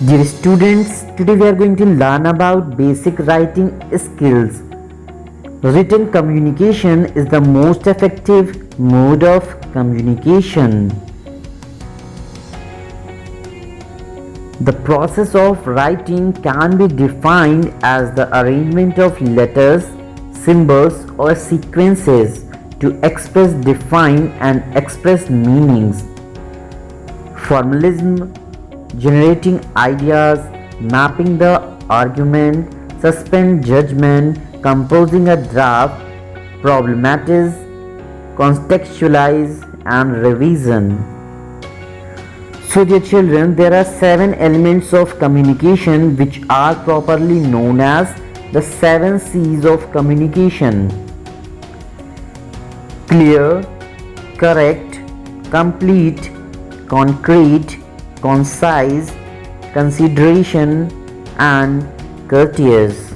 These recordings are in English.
Dear students, today we are going to learn about basic writing skills. Written communication is the most effective mode of communication. The process of writing can be defined as the arrangement of letters, symbols, or sequences to express, define, and express meanings. Formalism, generating ideas, mapping the argument, suspend judgment, composing a draft, problematize, contextualize, and revision. So dear children, there are 7 elements of communication which are properly known as the 7 C's of communication. Clear, correct, complete, concrete, concise, consideration, and courteous.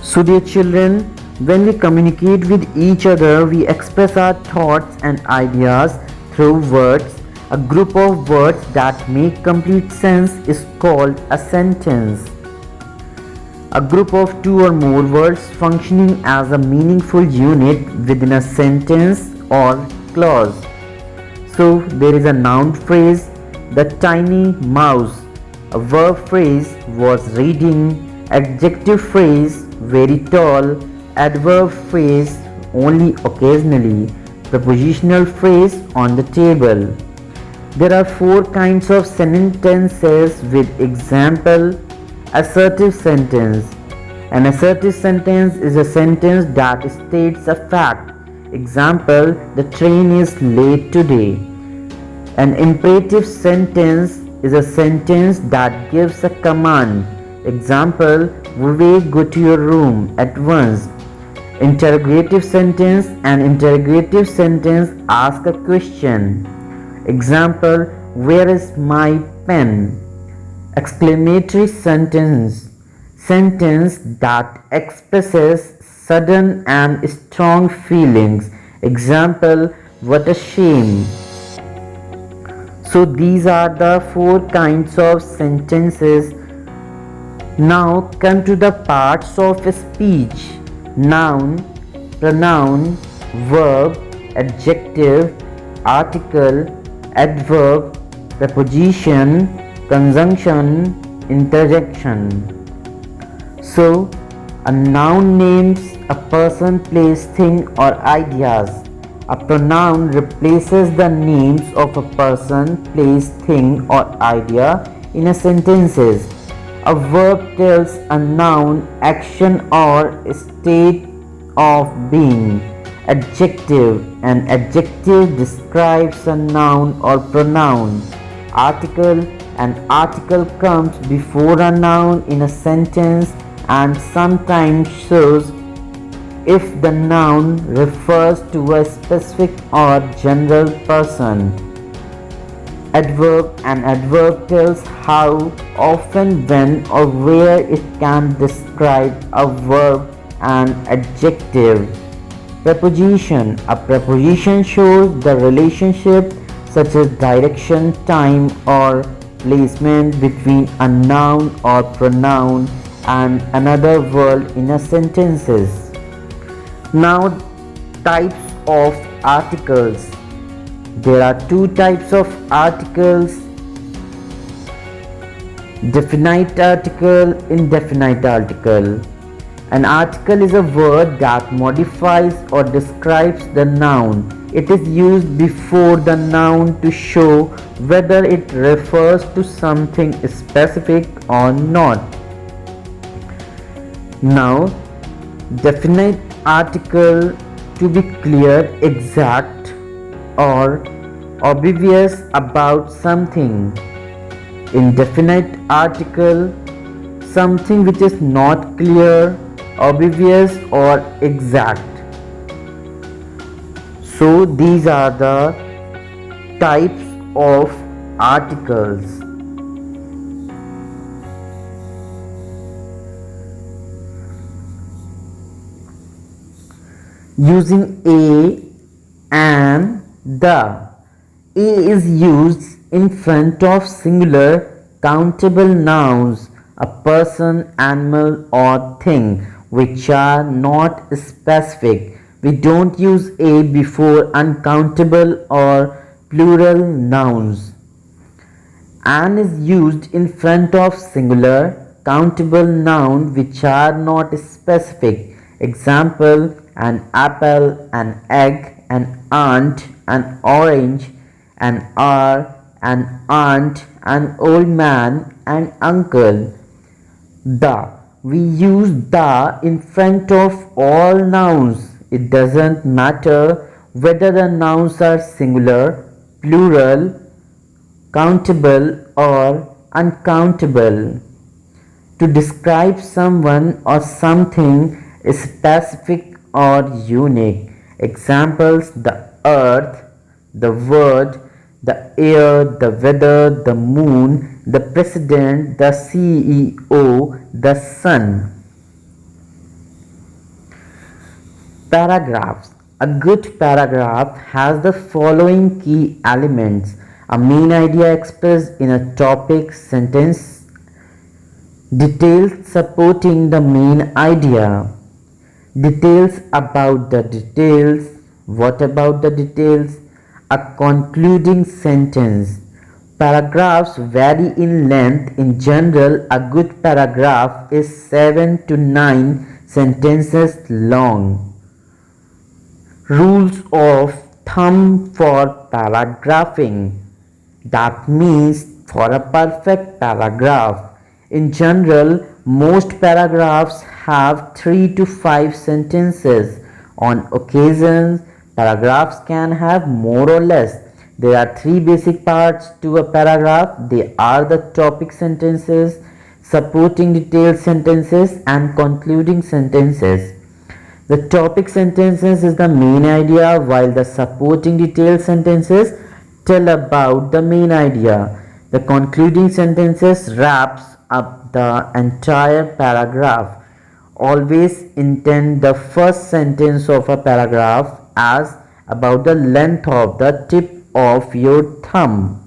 So dear children, when we communicate with each other, we express our thoughts and ideas through words. A group of words that make complete sense is called a sentence. A group of 2 or more words functioning as a meaningful unit within a sentence or clause. So there is a noun phrase, the tiny mouse. A verb phrase was reading. Adjective phrase, very tall. Adverb phrase, only occasionally. Prepositional phrase, on the table. There are 4 kinds of sentences with example. Assertive sentence. An assertive sentence is a sentence that states a fact. Example, the train is late today. An imperative sentence is a sentence that gives a command. Example, Vivek, go to your room at once. Interrogative sentence. An interrogative sentence asks a question. Example, where is my pen? Exclamatory sentence that expresses sudden and strong feelings. Example, what a shame. So these are the 4 kinds of sentences. Now come to the parts of speech. Noun, pronoun, verb, adjective, article, adverb, preposition, conjunction, interjection. So, a noun names a person, place, thing, or ideas. A pronoun replaces the names of a person, place, thing, or idea in a sentences. A verb tells a noun action or state of being. Adjective. An adjective describes a noun or pronoun. Article. An article comes before a noun in a sentence and sometimes shows if the noun refers to a specific or general person. Adverb. An adverb tells how, often, when, or where it can describe a verb and adjective. Preposition. A preposition shows the relationship such as direction, time, or placement between a noun or pronoun and another word in a sentences. Now, types of articles. There are 2 types of articles: definite article, indefinite article. An article is a word that modifies or describes the noun. It is used before the noun to show whether it refers to something specific or not. Now, definite article, to be clear, exact, or obvious about something. Indefinite article, something which is not clear, obvious, or exact. So these are the types of articles. using a and the. A is used in front of singular countable nouns, a person, animal or thing which are not specific. We don't use a before uncountable or plural nouns. An is used in front of singular countable noun which are not specific. Example, an apple, an egg, an aunt, an orange, an hour, an aunt, an old man, an uncle. The. We use the in front of all nouns. It doesn't matter whether the nouns are singular, plural, countable or uncountable. To describe someone or something specific or unique. Examples, the earth, the word, the air, the weather, the moon, the president, the CEO, the sun. Paragraphs. A good paragraph has the following key elements: a main idea expressed in a topic sentence, details supporting the main idea, details about the details, what about the details, a concluding sentence. Paragraphs vary in length. In general, a good paragraph is 7 to 9 sentences long. Rules of thumb for paragraphing. That means for a perfect paragraph. In general, most paragraphs have 3 to 5 sentences. On occasions, paragraphs can have more or less. There are 3 basic parts to a paragraph. They are the topic sentences, supporting detailed sentences, and concluding sentences. The topic sentences is the main idea, while the supporting detailed sentences tell about the main idea. The concluding sentences wraps up the entire paragraph. Always intend the first sentence of a paragraph as about the length of the tip of your thumb.